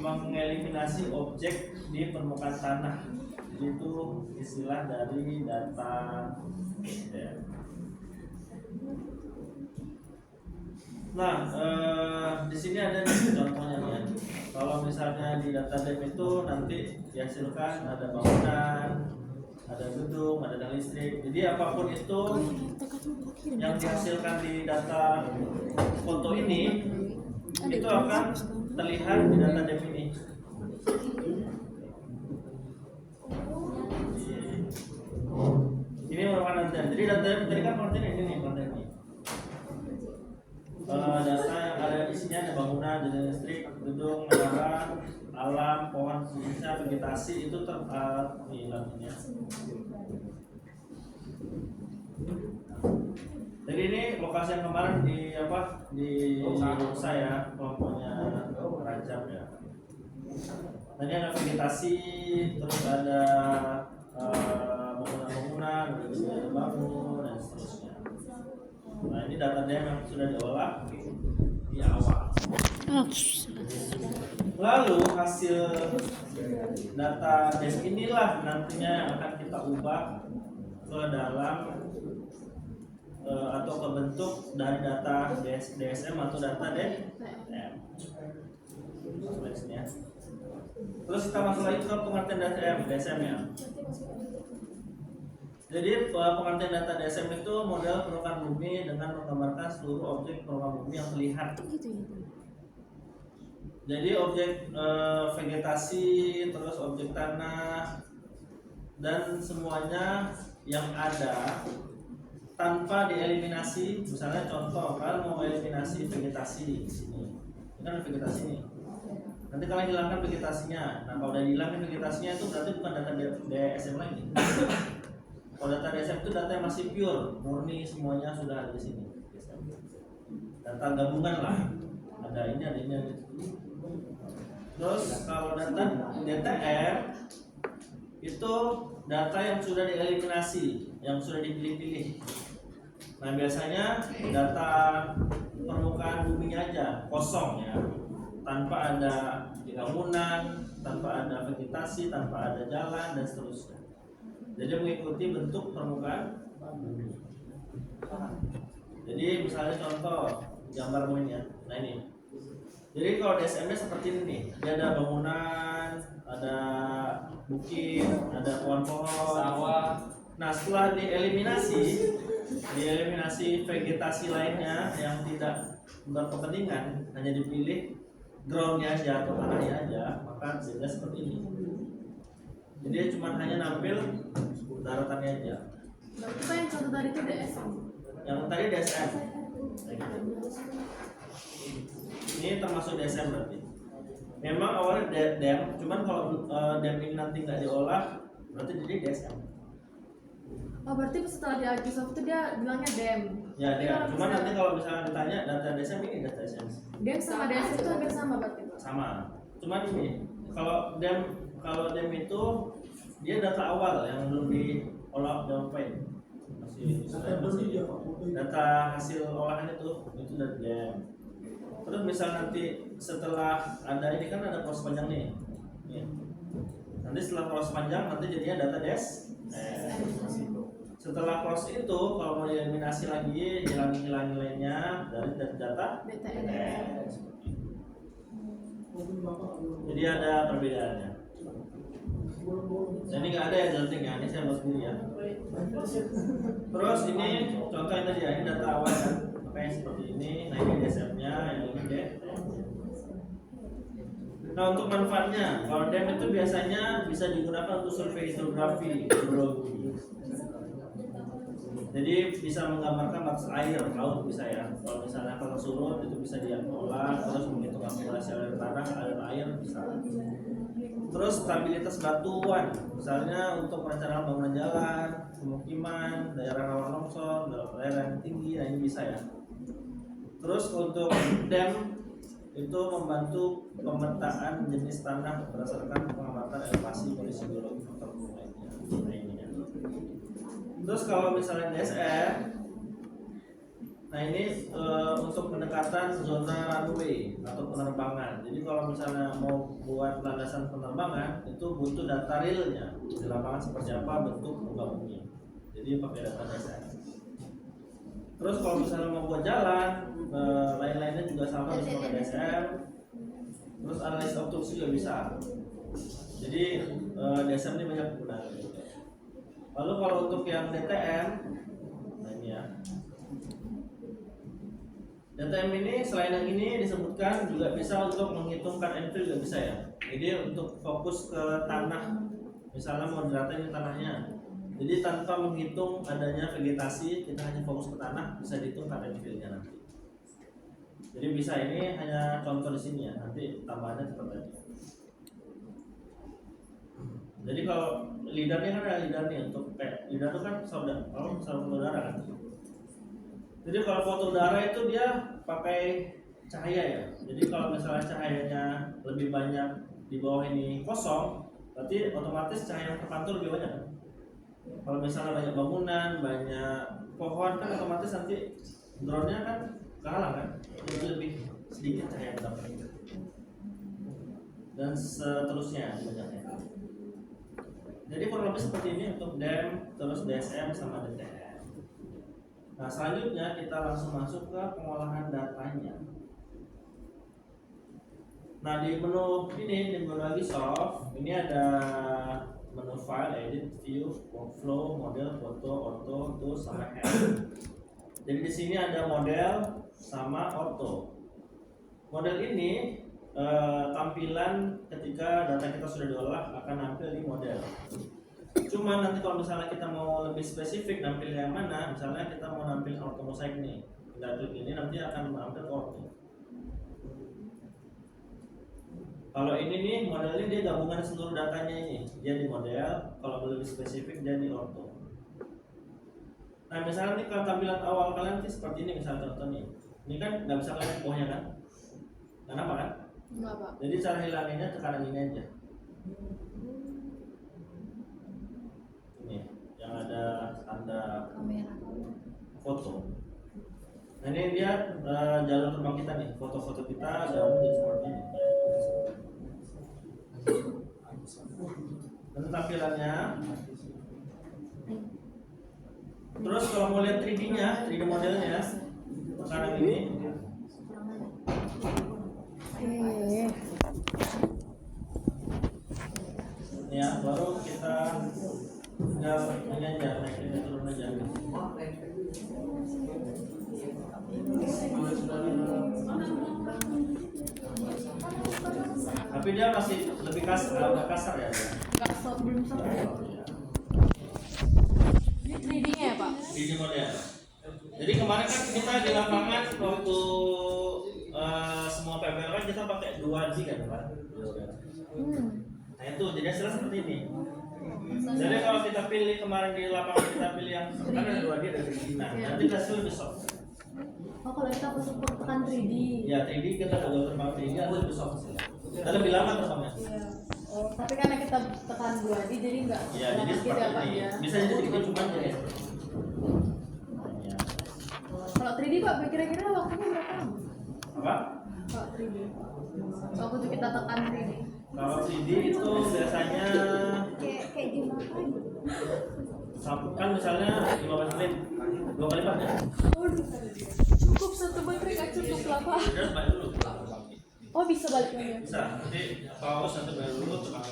mengeliminasi objek di permukaan tanah. Jadi itu istilah dari data DEM. Nah, di sini ada contohnya nih ya. Kalau misalnya di data DEM itu nanti dihasilkan ada bangunan, ada gedung, ada daya listrik. Jadi apapun itu yang dihasilkan di data foto ini itu akan terlihat di data DEM ini. Ini merupakan data. Jadi data DEM tadi kan konten ini nih, konten ini. Data yang ada isinya ada bangunan, daya listrik, gedung, menara, alam, pohon, jenisnya, vegetasi itu ini nantinya. Jadi ini lokasi yang kemarin di saya kelompoknya Rajab ya. Tadi ada vegetasi, terus ada bangunan-bangunan, ada bangun dan seterusnya. Nah ini data DEM yang sudah diolah di awal. Lalu hasil data DEM inilah nantinya yang akan kita ubah ke dalam atau ke bentuk dari data DSM atau data DEM. Terus kita masuk lagi ke pengertian data DSM ya. Jadi pengertian data DSM itu model permukaan bumi dengan menggambarkan seluruh objek permukaan bumi yang terlihat. Jadi objek vegetasi, terus objek tanah dan semuanya yang ada tanpa dieliminasi. Misalnya contoh, kalian mau eliminasi vegetasi di sini, ini kan vegetasi nih. Nanti kalian hilangkan vegetasinya. Nah kalau udah hilangin vegetasinya itu berarti bukan data DSM lagi. Kalau data DSM itu data yang masih pure, murni semuanya sudah ada di sini. Data gabungan lah, ada ini, ada ini, ada itu. Terus kalau data DTR itu data yang sudah dieliminasi, yang sudah dipilih-pilih. Nah biasanya data permukaan bumi aja kosong ya, tanpa ada bangunan, tanpa ada vegetasi, tanpa ada jalan dan seterusnya. Jadi mengikuti bentuk permukaan bumi. Jadi misalnya contoh gambar ini ya. Nah ini. Jadi kalau DSM-nya seperti ini nih, dia ada bangunan, ada bukit, ada pohon-pohon, sawah. Nah setelah dieliminasi vegetasi lainnya yang tidak berkepentingan, hanya dipilih groundnya aja atau tanahnya aja, maka hasilnya seperti ini. Jadi dia cuma hanya nampil daratannya aja. Berarti yang contoh tadi itu DSM. Yang tadi DSM. Ini termasuk DSM berarti. Memang awalnya DEM, cuman kalau DEM ini nanti nggak diolah, berarti jadi DSM. Oh berarti setelah di Microsoft itu dia bilangnya DEM. Ya dia. Cuman nanti kalau misalnya ditanya data DSM ini data DSM. DEM sama DSM itu hampir sama berarti. Sama. Cuman ini kalau DEM itu dia data awal yang belum diolah dalam file. Masih data hasil olahan itu dari DEM. Terus misal nanti setelah ada ini kan ada proses panjang nih. Nanti setelah proses panjang nanti jadinya data setelah proses itu kalau mau dieliminasi lagi hilangin lainnya dari data DTR. Jadi ada perbedaannya. Ini nggak ada ya delting ya, ini saya buat sendiri ya. Terus ini contohnya tadi ya, ini data awal kan, makanya seperti ini. Nah ini DSM-nya, yang ini DTR. Nah untuk manfaatnya, kalau DEM itu biasanya bisa digunakan untuk survei hidrografi, hidrologi. Jadi bisa menggambarkan batas air laut bisa ya. Kalau misalnya kalau surut itu bisa diolah, terus menghitung akumulasi air tanah, air bisa. Terus stabilitas batuan, misalnya untuk perencanaan bangunan jalan, pemukiman, daerah rawan longsor, daerah yang tinggi, nah ini bisa ya. Terus untuk DEM itu membantu pemetaan jenis tanah berdasarkan pengamatan elevasi, kondisi geologi, faktor lainnya. Nah ini ya. Terus kalau misalnya DSM, nah Nah ini untuk pendekatan zona runway atau penerbangan. Jadi kalau misalnya mau buat landasan penerbangan itu butuh data realnya di lapangan seperti apa bentuk muka bumi. Jadi pakai data dasar. Terus kalau misalnya mau buat jalan, lain-lainnya juga sama bisa pakai DSM. Terus analisis obstruksi juga bisa. Jadi DSM ini banyak penggunaan. Lalu kalau untuk yang DTM, nah ini ya. DTM ini selain yang ini disebutkan juga bisa untuk menghitung cut and fill juga bisa ya. Jadi untuk fokus ke tanah, misalnya mau diratain tanahnya. Jadi tanpa menghitung adanya vegetasi, kita hanya fokus ke tanah, bisa dihitung cut and fill-nya nanti. Jadi bisa ini hanya contoh di sini ya, nanti tambahannya tetap tadi. Jadi kalau lidarnya kan ada lidar nih untuk kayak lidar itu kan saudara kan. Jadi kalau foto udara itu dia pakai cahaya ya. Jadi kalau misalnya cahayanya lebih banyak di bawah ini kosong, berarti otomatis cahaya yang terpantul lebih banyak kan. Kalau misalnya banyak bangunan, banyak pohon kan otomatis nanti drone-nya kan kehalang kan. Jadi lebih sedikit cahaya yang dapat. Dan seterusnya banyaknya. Jadi kurang lebih seperti ini untuk DEM, terus DSM sama DTM. Nah selanjutnya kita langsung masuk ke pengolahan datanya. Nah di menu ini, di menu lagi soft, ini ada menu file, edit, view, workflow, model, foto, auto, tools, sama hand. Jadi di sini ada model sama auto. Model ini tampilan ketika data kita sudah diolah akan nampil di model. Cuma nanti kalau misalnya kita mau lebih spesifik nampil yang mana, misalnya kita mau nampil auto mosaic nih, kita klik ini nanti akan nampil auto. Kalau ini nih modelnya dia gabungan seluruh datanya ini, dia di model. Kalau lebih spesifik dia di auto. Nah misalnya nih kalau tampilan awal kalian nanti seperti ini misalnya contoh nih, ini kan nggak bisa kalian bawahnya kan? Kenapa kan? Enggak, Pak. Jadi cara hilanginnya tekanan ini aja. Ini yang ada tanda Kamera. foto. Nah ini dia jalur terbang kita nih, foto-foto kita gabung jadi seperti ini. Dan tampilannya. Terus kalau mau lihat 3D-nya, 3D modelnya, sekarang ini. Ya, baru kita tinggal ini aja, naikin turun aja. Tapi dia masih lebih kasar, agak kasar ya. Enggak belum sampai. Ini 3D-nya ya, Pak? 3D model. Jadi kemarin kan kita di lapangan waktu semua PPL kan kita pakai 2D kan, Pak? Nah itu jadi hasilnya seperti ini. Jadi kalau kita pilih kemarin di lapangan kita pilih yang kan ada 2D ada 3D. Nah nanti hasil lebih soft. Oh, kalau kita tekan 3D. Ya 3D kita kalau terbang 3D atau lebih soft hasilnya. Dan lebih lama terbangnya. Iya. Oh, tapi karena kita tekan 2D jadi enggak. Iya jadi seperti ini. Bisa jadi kita cuma jadi. Kalau 3D Pak, kira-kira waktunya berapa lama? Apa? Kalau 3D. Waktu kita tekan 3D. Kalau 3D itu biasanya Kayak gimana? kan misalnya 15 menit 2 kali lipat ya. Oh, cukup satu baterai nggak cukup lah Pak. Terus balik dulu. Oh bisa balik lagi. Bisa. Nanti pause nanti balik dulu terbang.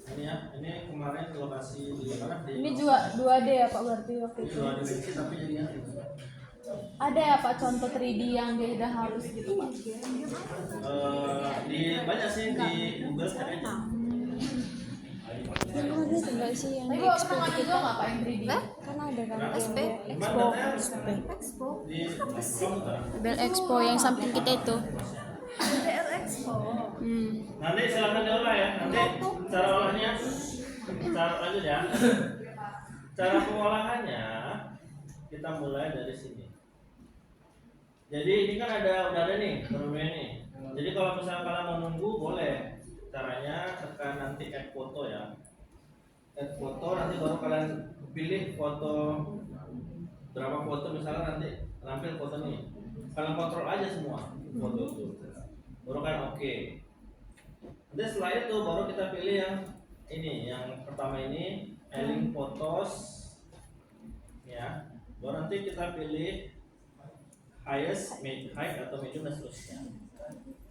Ini ya, ini kemarin lokasi di mana? Ini juga 2D ya Pak berarti waktu Ini itu. 2D bensin tapi jadinya Ada ya Pak contoh 3D yang dia udah halus gitu Pak? di banyak sih di Google cari aja. Ada tinggal sih yang Tapi Bapak pernah nggak juga nggak Pak yang 3D? kan ada kan Expo. Expo Di komputer. Bel Expo yang samping kita itu. BL Expo. Nanti silakan diolah ya. Nanti cara olahnya, cara lanjut ya. Cara pengolahannya kita mulai dari sini. Jadi ini kan udah ada nih menunya nih. Jadi kalau misalnya kalian mau nunggu boleh. Caranya tekan nanti add foto ya. Add foto nanti baru kalian pilih foto berapa foto misalnya nanti tampil foto nih. Kalian kontrol aja semua foto itu. Baru kan oke. Nanti setelah itu baru kita pilih yang ini, yang pertama ini align photos ya. Baru nanti kita pilih highest, high atau medium dan seterusnya.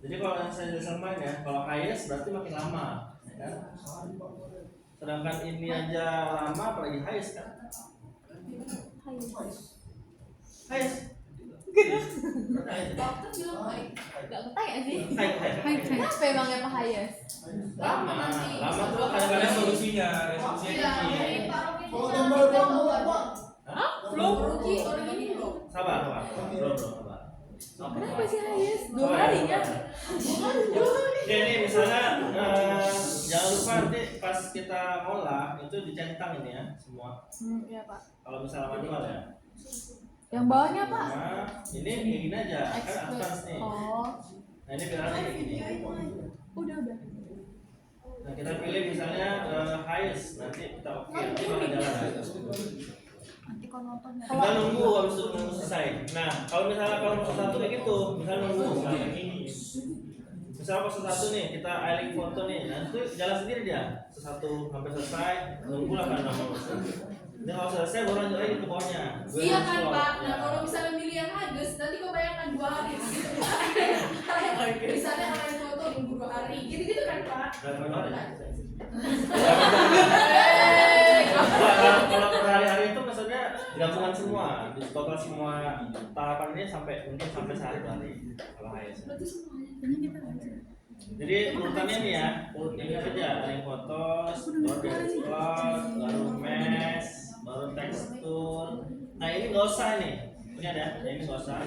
Jadi kalau yang saya jelaskan kemarin ya, kalau highest berarti makin lama, ya kan? Sedangkan ini aja lama, apalagi highest kan? Highest. Dokter bilang baik. Gak ketanya sih. High. Kenapa emangnya Pak Hayes? Lama tuh kadang-kadang resolusinya tinggi. Kalau gambar belum rugi orang ini belum. Sabar. Kenapa sih Hayes? 2 hari kan? Oke nih misalnya jangan lupa nanti pas kita ngolah itu dicentang ini ya semua. Iya Pak. Kalau misalnya manual ya. Yang bawahnya Pak? Nah, ini kayak gini aja kan advance nih. Oh. Nah ini pilihannya kayak gini. Udah. Nah kita pilih misalnya highest, nanti kita oke, nanti bakal jalan. Nanti kalau nonton ya. Kita nunggu habis itu nunggu selesai. Nah kalau misalnya kalau mau satu kayak gitu, misalnya nunggu misalnya ini. Misalnya pas satu nih kita align foto nih, nah itu jalan sendiri dia. Satu sampai selesai, nunggu lah kan nomor. Nanti kalau selesai baru lanjut lagi ke bawahnya. Iya kan Pak, nah kalau misalnya milih yang Agus, nanti kau bayangkan 2 hari gitu. Misalnya kalian foto nunggu 2 hari, gitu-gitu kan Pak. Kalau per hari-hari itu maksudnya gabungan semua, di total semua tahapan ini sampai mungkin sampai sehari hari kalau highest. Jadi urutannya nih ya, ini aja yang fotos, baru dashboard, baru mesh, baru tekstur. Nah ini nggak usah nih, ini ada, ini nggak usah.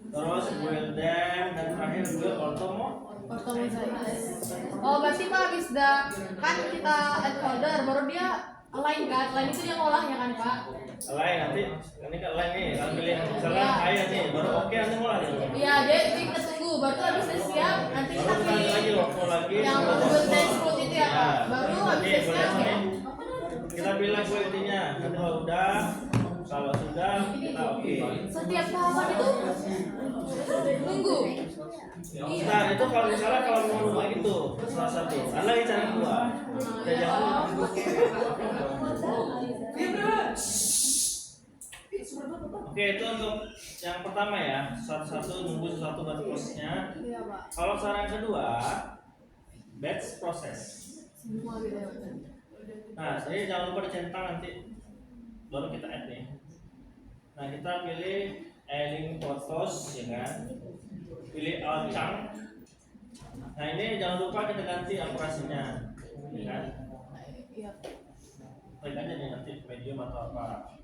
Terus build them dan terakhir build Oh berarti Pak habis dah kan kita add folder baru dia align kan? Align itu dia ngolahnya kan Pak? align nanti, ini kan align nih, kalau pilih misalnya high nih, baru oke nanti mulai. Iya dia kita tunggu baru tuh habis dia siap nanti kita Baru pilih lagi logo lagi. yang build dashboard itu ya Pak. Baru habis dia siap ya. Kita pilih quality-nya, nanti kalau udah, kalau sudah kita oke. Setiap tahapan itu tunggu. Nah itu kalau misalnya kalau mau rumah gitu, salah satu, ada lagi cara kedua. Kita jangan Oke itu untuk yang pertama ya, satu-satu nunggu sesuatu buat prosesnya. Iya Pak. Kalau saran kedua, batch proses. Semua gitu ya. Nah, jadi jangan lupa dicentang nanti baru kita add nih. Nah, kita pilih align photos ya kan. Pilih alt chunk. Nah, ini jangan lupa kita ganti akurasinya. Ya kan? Iya. Klik aja nih nanti medium atau apa.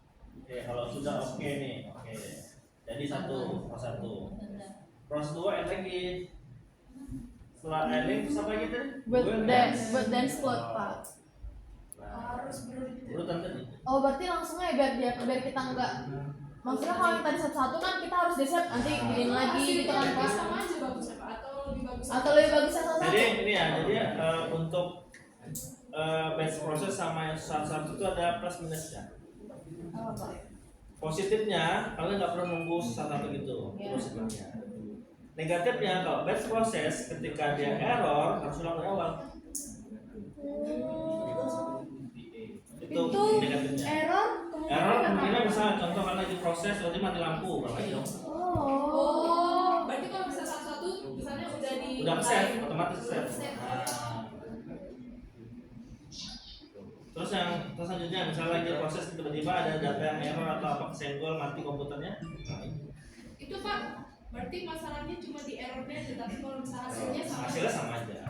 Oke, kalau sudah oke nih. Oke. Jadi pros 1. Pros 2 add lagi. Setelah align terus apa lagi tadi? Build dance float Pak. Urutan tadi. Oh berarti langsung aja biar kita enggak maksudnya kalau yang tadi satu-satu kan kita harus di-save nanti bikin lagi gitu kan Pak. Sama aja bagusnya Pak, Atau lebih bagus yang satu-satu. Jadi ini ya, jadi untuk batch proses sama yang satu-satu itu ada plus minusnya. Apa Pak? Positifnya kalian nggak perlu nunggu satu-satu gitu prosesnya. Negatifnya kalau batch proses ketika dia error harus ulang dari awal. Itu negatifnya. Error Kemungkinan misalnya contoh karena di proses berarti mati lampu berapa dong? Oh, berarti kalau bisa satu-satu, misalnya Udah save, otomatis save. Terus yang selanjutnya misalnya lagi proses tiba-tiba ada data yang error atau apa kesenggol mati komputernya. Itu Pak, berarti masalahnya cuma di errornya aja, tapi kalau misalnya hasilnya sama. Hasilnya sama aja.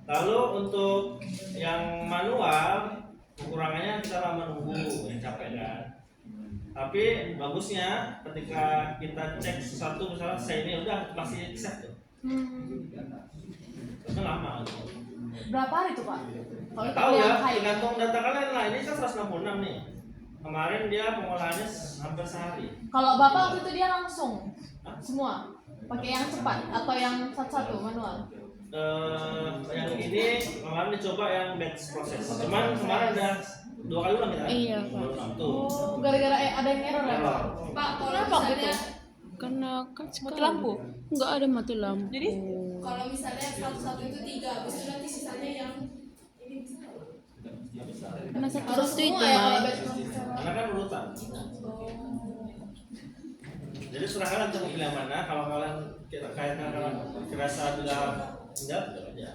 Lalu untuk yang manual kekurangannya kita lama nunggu yang capek kan. Tapi bagusnya ketika kita cek sesuatu misalnya saya ini udah pasti save tuh. Itu lama gitu. Berapa hari tuh Pak? Kalau Nggak tahu ya, yang high. tergantung data kalian lah. Ini kan 166 nih. Kemarin dia pengolahannya hampir sehari. Kalau Bapak waktu itu dia langsung semua pakai yang cepat atau yang satu-satu manual? Yang ini kemarin dicoba yang batch proses. Cuman kemarin udah 2 kali ulang kita. Iya, Pak. Ulang tuh. Oh, gara-gara ada yang error ya, Pak? Pak, kalau Kenapa misalnya Karena kan Mati sekarang lampu? nggak ada mati lampu. Jadi? kalau misalnya satu-satu itu 3, habis itu nanti sisanya yang ini bisa. Karena satu Harus itu semua ya kalau Mai. bed. Karena kan urutan. Jadi serah kalian untuk pilih yang mana. Kalau kalian kalian kerasa bilang enggak aja.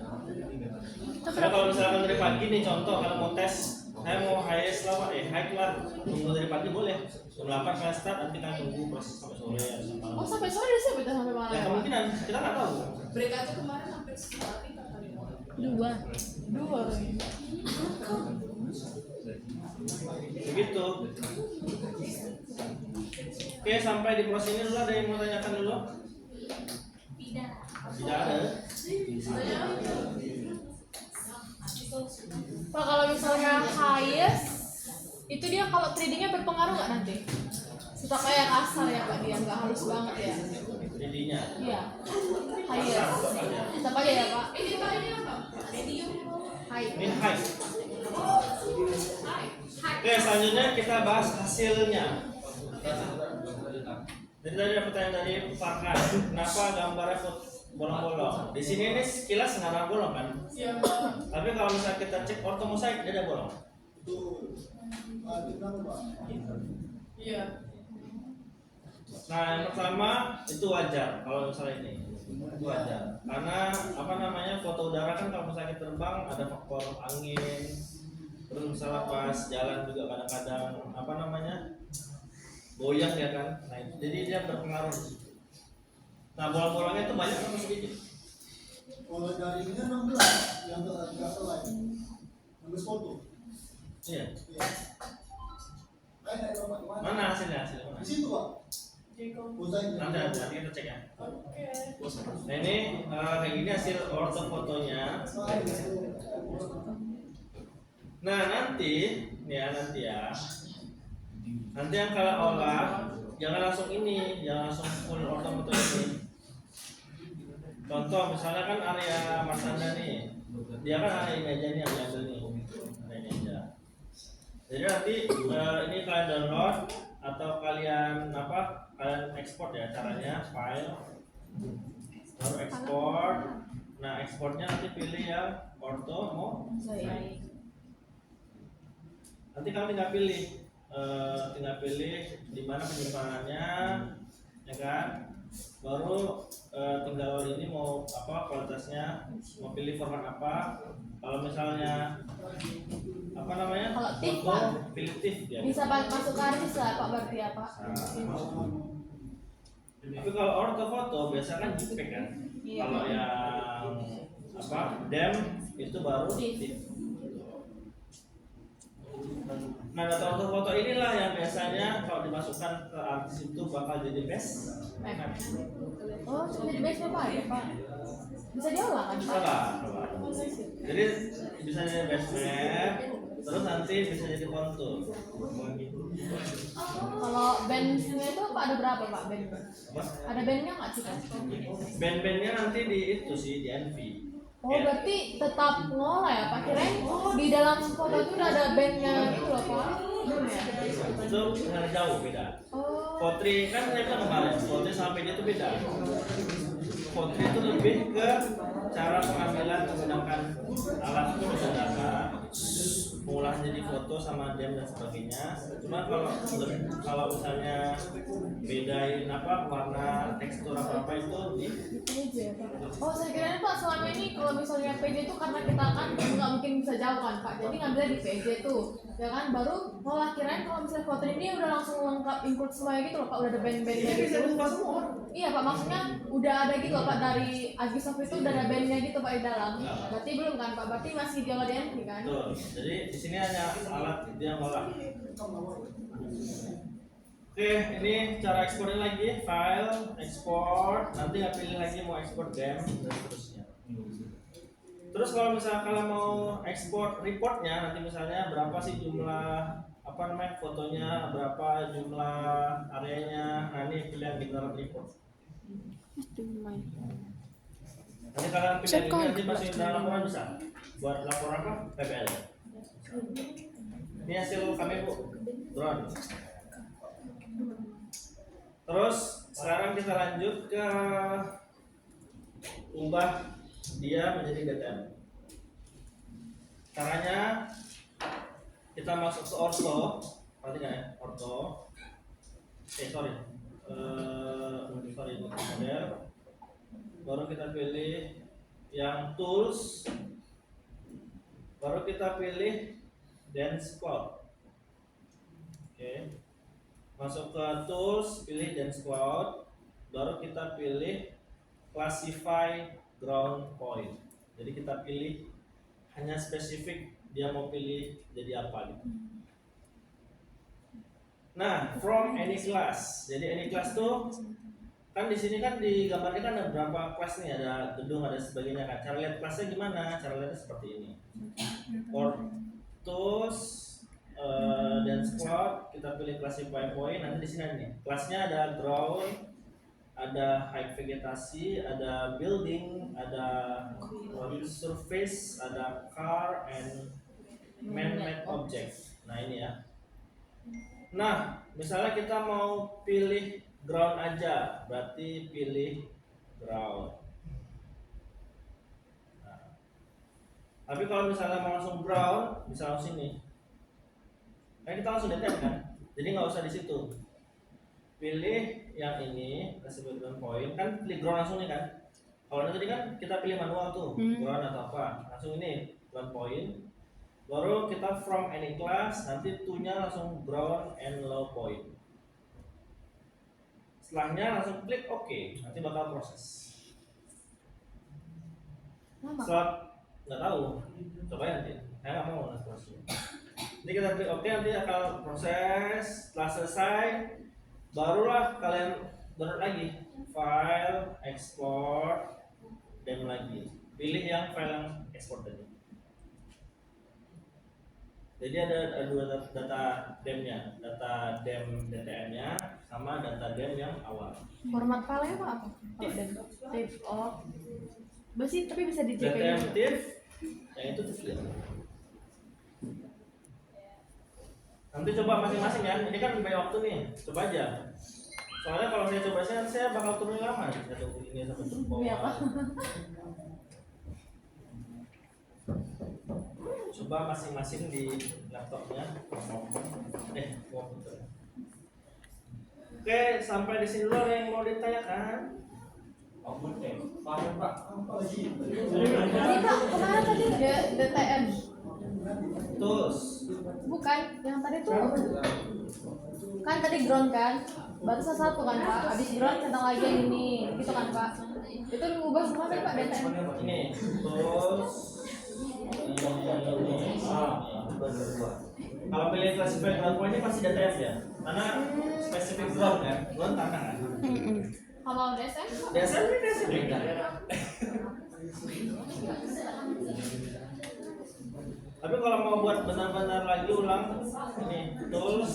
Karena kalau misalkan dari pagi nih contoh kalau mau tes, saya mau highest lah, high lah, tunggu dari pagi boleh. Jam 8 kalian start, nanti kan tunggu proses sampai sore atau malam. Oh, sampai sore udah siap itu sampai malam. Ya ya, Pak? kemungkinan kita nggak tahu. Mereka tuh kemarin hampir sekali kali. 2. 2 lagi. Begitu. Oke, sampai di proses ini dulu ada yang mau tanyakan dulu? Tidak ada. Pak, kalau misalnya highest itu dia kalau tradingnya berpengaruh nggak nanti? Suka kayak kasar ya Pak, dia nggak halus banget ya. Jadinya. Iya. Highest. Tetap aja ya Pak. Ini Pak, ini apa? Medium. High. Ini high. Oke, selanjutnya kita bahas hasilnya. Jadi tadi ada pertanyaan dari Farhan, kenapa gambarnya bolong-bolong? Di sini ini sekilas nggak ada bolong kan? Iya. Tapi kalau misalnya kita cek ortomosaik dia ada bolong. Iya. Nah, yang pertama itu wajar kalau misalnya ini. Itu wajar. Karena apa namanya foto udara kan kalau misalnya kita terbang ada faktor angin. Terus misalnya pas jalan juga kadang-kadang apa namanya goyang ya kan. Nah, jadi dia berpengaruh. Nah, bolong-bolongnya itu banyak atau sedikit? Kalau dari ini 16 yang nggak lain, 16 foto. Iya. Iya. Ada yang mana? Mana hasilnya? Hasilnya mana? Di situ Pak. Mosaiknya. Nanti kita cek ya. Oke. Nah ini kayak gini hasil ortofotonya. Nah nanti ya nanti yang kalian olah jangan langsung ini, jangan langsung full ortofoto ini. Contoh misalnya kan area Mas Anda nih, dia kan area ini aja nih yang diambil nih, area ini aja. Jadi nanti ini kalian download atau kalian kalian ekspor ya, caranya file baru ekspor. Nah ekspornya nanti pilih yang orto mau. Nanti kalian tinggal pilih di mana penyimpanannya ya kan, baru tinggal ini mau apa kualitasnya, mau pilih format apa. Kalau misalnya apa namanya Kalau TIFF, foto, Pak. pilih TIFF ya. Bisa masuk ke artis lah Pak berarti ya Pak. Tapi kalau ortofoto biasa kan JPEG kan. Iya. Kalau yang DEM itu baru TIFF. Nah, data ortofoto inilah yang biasanya kalau dimasukkan ke artis itu bakal jadi best map. Oh, cuma jadi base Pak ya Pak. Bisa diolah kan Bisa Pak? lah, coba. Jadi bisa jadi best map, terus nanti bisa jadi kontur. Kalau bandnya itu Pak ada berapa Pak band? Apa? Ada bandnya nggak sih Pak? Band-bandnya nanti di itu sih di NV. Oh berarti tetap ngolah ya Pak, kirain di dalam foto itu udah ada bandnya gitu loh Pak. Belum ya? Itu sangat jauh beda. Oh. Potri kan saya bilang kemarin, Potri sampai dia itu beda. Potri itu lebih ke cara pengambilan menggunakan alat data, mengolah jadi foto sama dem dan sebagainya. Cuma kalau misalnya bedain warna tekstur apa itu di PJ ya Pak. Oh saya kira Pak selama ini kalau misalnya PJ itu karena kita kan nggak mungkin bisa jauh kan Pak, jadi ngambilnya di PJ tuh, ya kan baru malah kirain kalau misalnya foto ini udah langsung lengkap include semuanya gitu loh Pak, udah ada band-bandnya gitu. Iya Pak, maksudnya udah ada gitu loh Pak, dari Agisoft itu udah ada bandnya gitu Pak di dalam. Berarti belum kan Pak, berarti masih diolah di NV kan? Betul. Jadi di sini hanya alat dia ngolah. Oke, ini cara ekspornya lagi, file, ekspor, nanti nggak pilih lagi mau ekspor dem dan seterusnya. Terus kalau misalnya kalian mau ekspor reportnya, nanti misalnya berapa sih jumlah fotonya, berapa jumlah areanya, nah ini pilih yang generate report. Nanti kalian pilih ini nanti masukin dalam laporan bisa buat lapor PBL. Ini hasil kami bu, drone. Terus sekarang kita lanjut ke ubah dia menjadi DTM. Caranya kita masuk ke ortho, perhatikan ya, ortho. Sorry, model. Baru kita pilih yang tools, baru kita pilih dance cloud. Oke, masuk ke tools, pilih dance cloud, baru kita pilih classify ground point. Jadi kita pilih hanya spesifik dia mau pilih jadi apa gitu. Nah, from any class. Jadi any class tuh kan di sini kan digambarkan kan ada berapa kelas nih, ada gedung, ada sebagainya kan. Cara lihat kelasnya gimana? Cara lihatnya seperti ini. For tools dance cloud, kita pilih classify point. Nanti di sini ada nih. Kelasnya ada ground, ada height vegetasi, ada building, ada surface, ada car, and man-made object. Nah ini ya. Nah, misalnya kita mau pilih ground aja, berarti pilih ground. Nah, tapi kalau misalnya mau langsung ground, bisa langsung sini. Kan kita langsung detect kan, jadi nggak usah di situ. Pilih yang ini, kasih background point, kan pilih ground langsung nih kan. Kalau tadi kan kita pilih manual tuh, ground atau apa, langsung ini ground point. Baru kita from any class, nanti to-nya langsung ground and low point. Setelahnya langsung klik OK, nanti bakal proses. Setelah nggak tahu, cobain nanti. Saya nggak mau proses. Jadi kita klik OK, nanti akan proses. Setelah selesai, barulah kalian download lagi file, export, dan lagi. Pilih yang file yang export tadi. Jadi ada dua data dem-nya, data dem DTM-nya sama data dem yang awal. Format file apa? Kalau dan TIFF. Oh. Masih tapi bisa di DTM TIFF, yang itu TIFF. Nanti coba masing-masing ya. Ini kan banyak waktu nih. Coba aja. Soalnya kalau saya coba saya bakal turun lama. Saya tunggu ini sampai turun bawah. Coba masing-masing di laptopnya. Komputer. Oke, sampai di sini dulu ada yang mau ditanyakan. Paham Pak. Ini Pak, kemana tadi DTM? Terus Bukan, yang tadi tuh kan tadi ground kan, baru satu kan Pak, habis ground centang lagi yang ini, gitu kan Pak. Itu ngubah semua kan Pak DTM. ini terus kalau pilih classify ground point ini pasti DTM ya, karena spesifik ground kan, ground tanah kan. Kalau DSM? DSM ini spesifik kan. Tapi kalau mau buat benar-benar lagi ulang, ini tools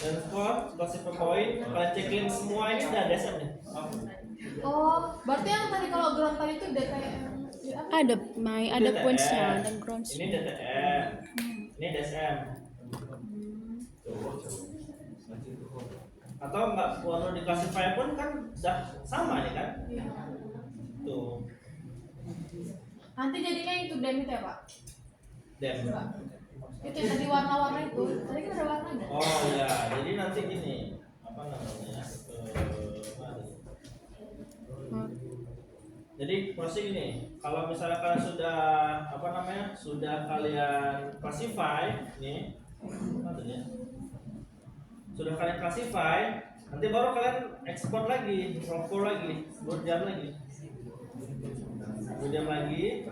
dan spot, classify point, kalian cekin semua ini udah DSM nih. Oh, berarti yang tadi kalau ground tadi itu DTM. Ada ada DTM. points-nya dan grounds. Ini DTM, ini DSM. Atau nggak perlu di classify pun kan udah sama nih kan? Tuh, Nanti jadinya itu dem itu ya Pak? dem. Itu yang tadi warna-warna itu, tadi kan ada warnanya. Oh ya, jadi nanti gini, apa namanya? Jadi proses ini, kalau misalnya kalian sudah apa namanya, sudah kalian classify, nih, apa tadi ya? Sudah kalian classify, nanti baru kalian export lagi, import lagi, 2 jam lagi, 2 jam lagi.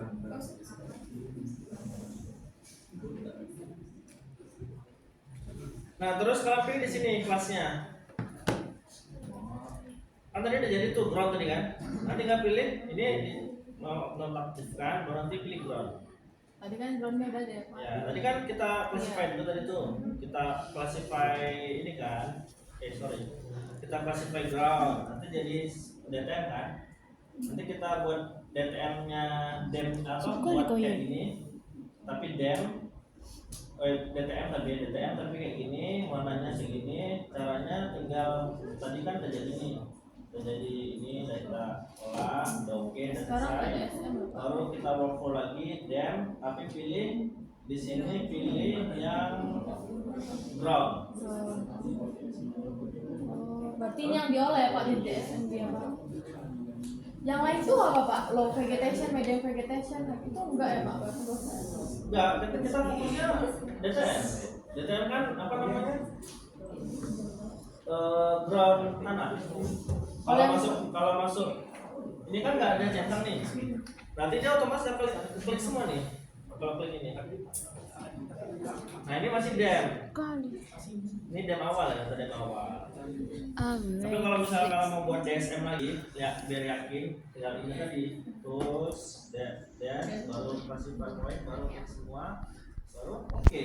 Nah terus kalian pilih di sini kelasnya. Kan tadi udah jadi tuh ground tadi kan. Nanti nggak pilih ini nonaktifkan, baru nanti pilih ground. Tadi kan groundnya udah ada ya Pak? Ya tadi kan kita classify dulu tadi tuh. Kita classify ini kan. Kita classify ground. Nanti jadi DTM kan. Nanti kita buat DTM-nya dem atau buat kayak gini. Tapi dem DTM tapi kayak gini, warnanya segini, caranya tinggal tadi kan udah jadi nih, udah jadi ini, udah kita olah, udah oke, udah Sekarang selesai. PDSM loh. Baru kita workflow lagi, tapi pilih di sini pilih yang ground. Berarti ini yang diolah ya Pak di DSM dia Pak. Yang lain tuh apa Pak? Low vegetation, medium vegetation, itu enggak ya Pak? Enggak, kita fokusnya DTM. DTM kan apa namanya? Ground tanah. Kalau masuk ini kan nggak ada centang nih. Berarti dia otomatis klik semua nih. Kalau klik ini. Nah ini masih dem. Ini dem awal ya, dem awal. Tapi kalau misalnya kalau mau buat DSM lagi, ya biar yakin, tinggal ini tadi terus baru kasih point, baru semua, baru oke.